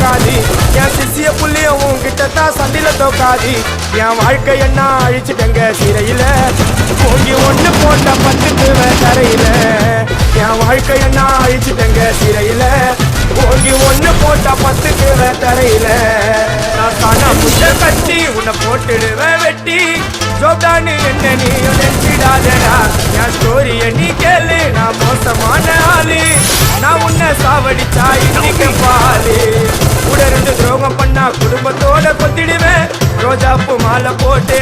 தோக்காது என் சிசிய புள்ளிய உன்கிட்டத்தான் சண்டையில தோக்காது என் வாழ்க்கை என்ன அழிச்சிட்டங்க சிறையில போங்கி ஒண்ணு போட்ட பத்துக்குவ தரையில என் வாழ்க்கை என்ன அழிச்சிட்டங்க சிறையில போங்கி ஒண்ணு போட்ட பத்துக்குவ தரையில நான் தானா புத்த கட்டி உன்னை போட்டுடுவேன் வெட்டி ஜோப்டானு என்ன நீ நினைச்சிடாதடா என் ஸ்டோரிய நீ கேளு நான் மோசமான ஆளு நான் உன்னை சாவடிச்சா இன்னைக்கு பாலு கூட இருந்து துரோகம் பண்ணா குடும்பத்தோட கொத்திடுவேன் ரோஜாப்பு மாலை போட்டு